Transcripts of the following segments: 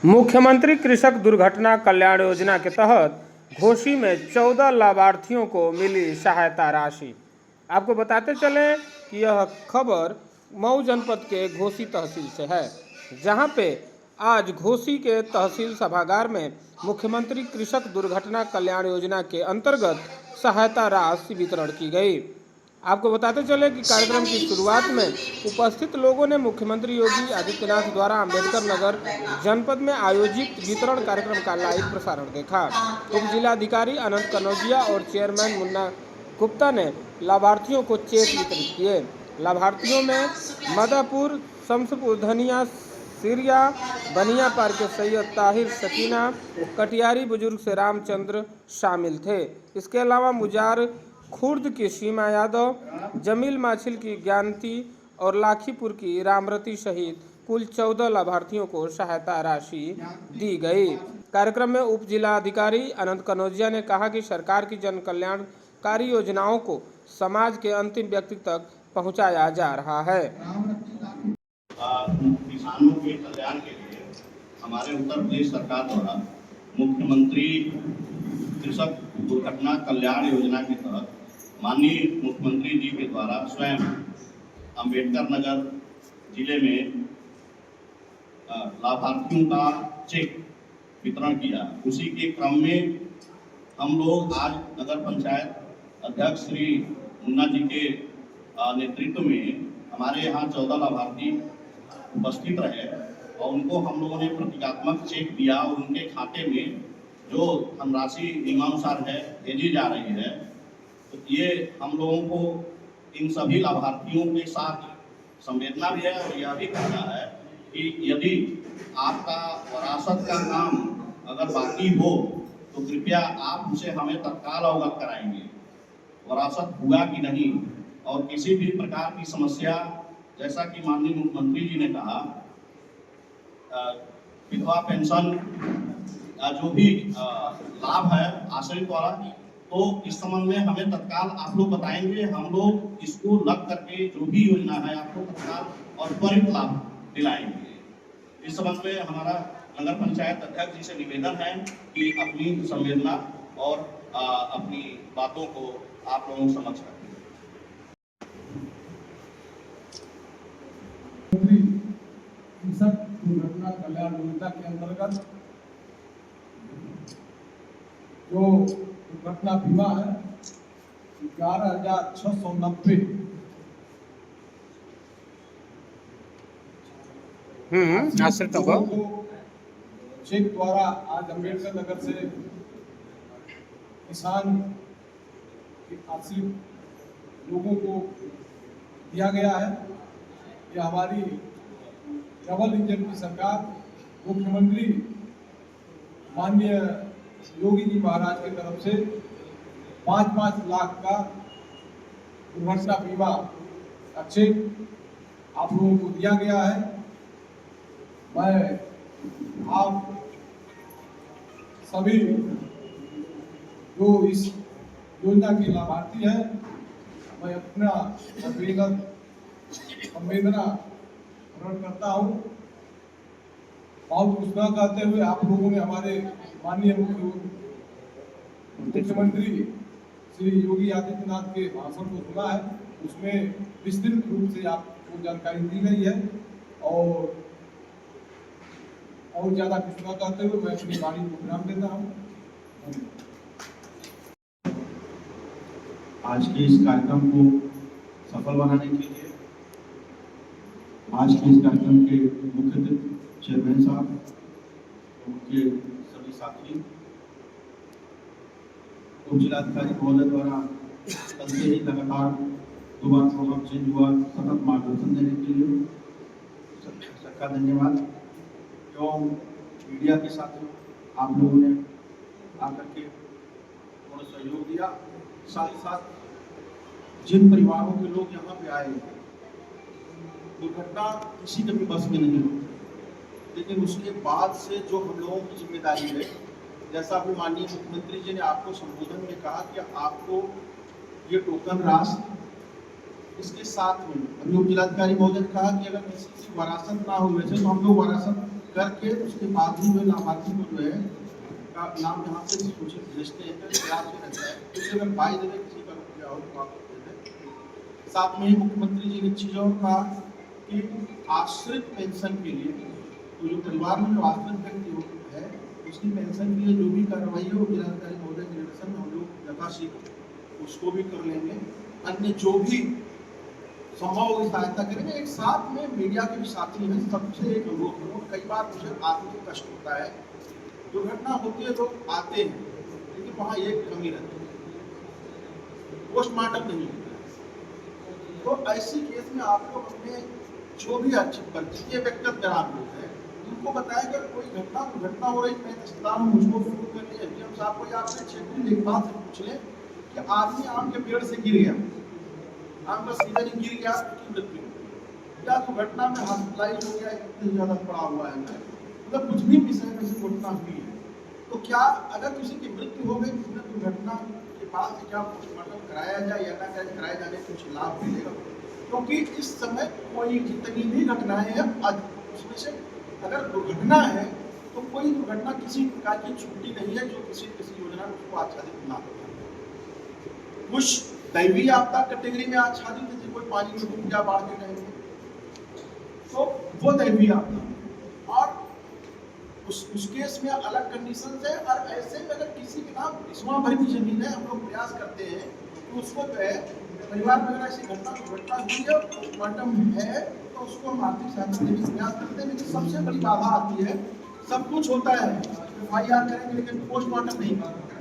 मुख्यमंत्री कृषक दुर्घटना कल्याण योजना के तहत घोसी में 14 लाभार्थियों को मिली सहायता राशि। आपको बताते चले कि यह खबर मऊ जनपद के घोसी तहसील से है, जहां पे आज घोसी के तहसील सभागार में मुख्यमंत्री कृषक दुर्घटना कल्याण योजना के अंतर्गत सहायता राशि वितरण की गई। आपको बताते चले कि कार्यक्रम की शुरुआत में उपस्थित लोगों ने मुख्यमंत्री योगी आदित्यनाथ द्वारा अंबेडकर नगर जनपद में आयोजित वितरण कार्यक्रम का लाइव प्रसारण देखा। उप जिलाधिकारी अनंत कनौजिया और चेयरमैन मुन्ना गुप्ता ने लाभार्थियों को चेक वितरित किए। लाभार्थियों में मदापुर, शमसपुर, धनिया, सिरिया, बनिया पार के सैयद ताहिर, सकीना, कटियारी बुजुर्ग से रामचंद्र शामिल थे। इसके अलावा मुजार खुर्द की सीमा यादव, जमील माछिल की ज्ञानती और लाखीपुर की रामरती सहित कुल 14 लाभार्थियों को सहायता राशि दी गई। कार्यक्रम में उप जिलाधिकारी अनंत कनौजिया ने कहा कि सरकार की जन कल्याणकारी योजनाओं को समाज के अंतिम व्यक्ति तक पहुंचाया जा रहा है। किसानों के कल्याण के लिए हमारे उत्तर प्रदेश सरकार द्वारा मुख्यमंत्री कृषक दुर्घटना कल्याण योजना के तहत माननीय मुख्यमंत्री जी के द्वारा स्वयं अंबेडकर नगर जिले में लाभार्थियों का चेक वितरण किया। उसी के क्रम में हम लोग आज नगर पंचायत अध्यक्ष श्री मुन्ना जी के नेतृत्व में हमारे यहाँ 14 लाभार्थी उपस्थित रहे और उनको हम लोगों ने प्रतीकात्मक चेक दिया और उनके खाते में जो धनराशि नियमानुसार है भेजी जा रही है। तो ये हम लोगों को इन सभी लाभार्थियों के साथ संवेदना भी है और यह भी कहना है कि यदि आपका वरासत का काम अगर बाकी हो तो कृपया आप उसे हमें तत्काल अवगत कराएंगे, वरासत हुआ कि नहीं। और किसी भी प्रकार की समस्या, जैसा कि माननीय मुख्यमंत्री जी ने कहा, विधवा पेंशन जो भी लाभ है आश्रित वाला, तो इस संबंध में हमें तत्काल आप लोग बताएंगे। हम लोग इसको लग करके जो भी योजना है आपको तत्काल और त्वरित लाभ दिलाएंगे। इस संबंध में हमारा नगर पंचायत अध्यक्ष जी से निवेदन है कि अपनी संवेदना और अपनी बातों को आप लोगों को समझ रखें। कृषक दुर्घटना कल्याण योजना के अंतर्गत जो दुर्घटना बीमा है 11,690 आश्रित को चेक द्वारा आज अम्बेडकर नगर से किसान के आश्रित लोगों को दिया गया है। यह हमारी डबल इंजन की सरकार मुख्यमंत्री माननीय योगी जी महाराज की तरफ से 5-5 लाख का दुर्घटना बीमा का चेक आप लोगों को दिया गया है। मैं आप सभी जो इस योजना के लाभार्थी हैं, मैं अपना संवेदना प्रकट करता हूँ। बहुत कुछ न कहते हुए आप लोगों ने हमारे माननीय मुख्यमंत्री श्री योगी आदित्यनाथ के भाषण को सुना है। उसमें विस्तृत रूप से आपको जानकारी दी गई है और ज्यादा कुछ न कहते हुए मैं अपनी वाणी को विराम देता हूँ। आज के इस कार्यक्रम को सफल बनाने के लिए आज के इस कार्यक्रम के मुख्य अतिथि चेयरमैन साहब, उनके सभी साथी, उप जिलाधिकारी महोदय द्वारा लगातार 2 बार प्रोग्राम चेंज हुआ, सतत मार्गदर्शन देने के लिए सबका धन्यवाद। एवं मीडिया के साथ आप लोगों ने आकर के थोड़ा सहयोग दिया। साथ ही साथ जिन परिवारों के लोग यहाँ पे आए, दुर्घटना किसी के भी बस में नहीं होती, लेकिन उसके बाद से जो हम लोगों की जिम्मेदारी है, जैसा अभी माननीय मुख्यमंत्री जी ने आपको संबोधन में कहा कि आपको ये टोकन राशि, इसके साथ में अभी उप जिलाधिकारी महोदय ने कहा कि अगर किसी की वरासत ना हो, वैसे तो हम लोग वरासत करके उसके बाद ही जो लाभार्थी को जो है का नाम यहाँ से सूचित भेजते हैं, प्रयास में रहता है। क्योंकि अगर बाई द वे किसी का रुक गया हो तो आप देते। साथ में ही मुख्यमंत्री जी ने चीज़ और कहा कि आश्रित पेंशन के लिए, तो जो परिवार में जो आश्रित व्यक्ति है उसकी पेंशन के लिए जो भी कार्रवाई हो जिलाधिकारी महोदय के निर्देशन में हम लोग यथाशीघ्र उसको भी कर लेंगे। अन्य जो भी संभव होगी सहायता करेंगे। एक साथ में मीडिया के भी साथी हैं, सबसे एक अनुरोध है, कई बार मुझे आत्मिक कष्ट होता है, दुर्घटना होती है लोग आते हैं लेकिन वहाँ एक कमी रहती है, पोस्टमार्टम नहीं होता है। तो ऐसी केस में आप लोग अपने जो भी अच्छे परिचित व्यक्तिगत ग्राम लोग हैं उनको बताएं कि कोई दुर्घटना हो रही, मैं तहसीलदार हूँ, मुझको फोन कर लिया एसडीएम साहब को, या अपने क्षेत्रीय लेखपाल से पूछ लें कि आदमी आम के पेड़ से गिर गया, आम का सीजन गिर गया उसकी मृत्यु या दुर्घटना में हॉस्पिटलाइज हो गया, इतनी ज्यादा पड़ा हुआ है, मतलब कुछ भी विषय में से घटना हुई है, तो क्या अगर किसी की मृत्यु हो गई उसमें दुर्घटना के बाद क्या पोस्टमार्टम कराया जाए या ना कराया जाने कुछ लाभ मिलेगा? क्योंकि इस समय कोई जितनी भी घटनाएं हैं उसमें से अगर दुर्घटना है तो कोई दुर्घटना किसी प्रकार की छुट्टी नहीं है जो किसी योजना में उसको आच्छादित ना हो। कुछ दैवीय आपदा कैटेगरी में आच्छादित है, कोई पानी में डूब गया बाढ़ के टाइम में, तो वो दैवीय आपदा, और उस केस में अलग कंडीशन है। और ऐसे में अगर किसी के नाम विस्मा भरी भी जमीन है, हम लोग प्रयास करते हैं कि उसको जो है परिवार में अगर ऐसी घटना हुई है, पोस्टमार्टम है, तो उसको हम आर्थिक सहायता देने का प्रयास करते हैं। लेकिन सबसे बड़ी बाधा आती है, सब कुछ होता है, FIR करेंगे लेकिन पोस्टमार्टम नहीं करेंगे,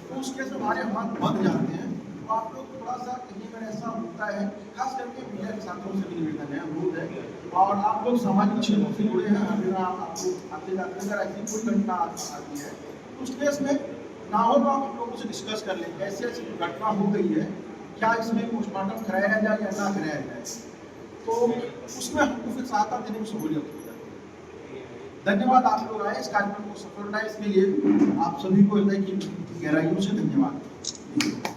तो उस केस में हमारे हाथ बंध जाते हैं। तो आप लोग थोड़ा सा कहीं पर ऐसा होता है, खास करके मीडिया के साथियों से भी निवेदन है, अनुरोध है, और आप लोग सामाजिक क्षेत्रों से जुड़े हैं, अगर आपको आते जाते अगर ऐसी कोई घटना आती है तो उस केस में ना हो तो आप लोगों से डिस्कस कर लेंगे, ऐसी ऐसी घटना हो गई है, क्या इसमें पोस्टमार्टम कराया जाए या ना कराया जाए, तो उसमें हमको फिर सहायता देने में सहूलियत हो जाती है। धन्यवाद, आप लोग आए, इस कार्यक्रम को सफल बनाए, इसके लिए आप सभी को हृदय की गहराइयों से धन्यवाद।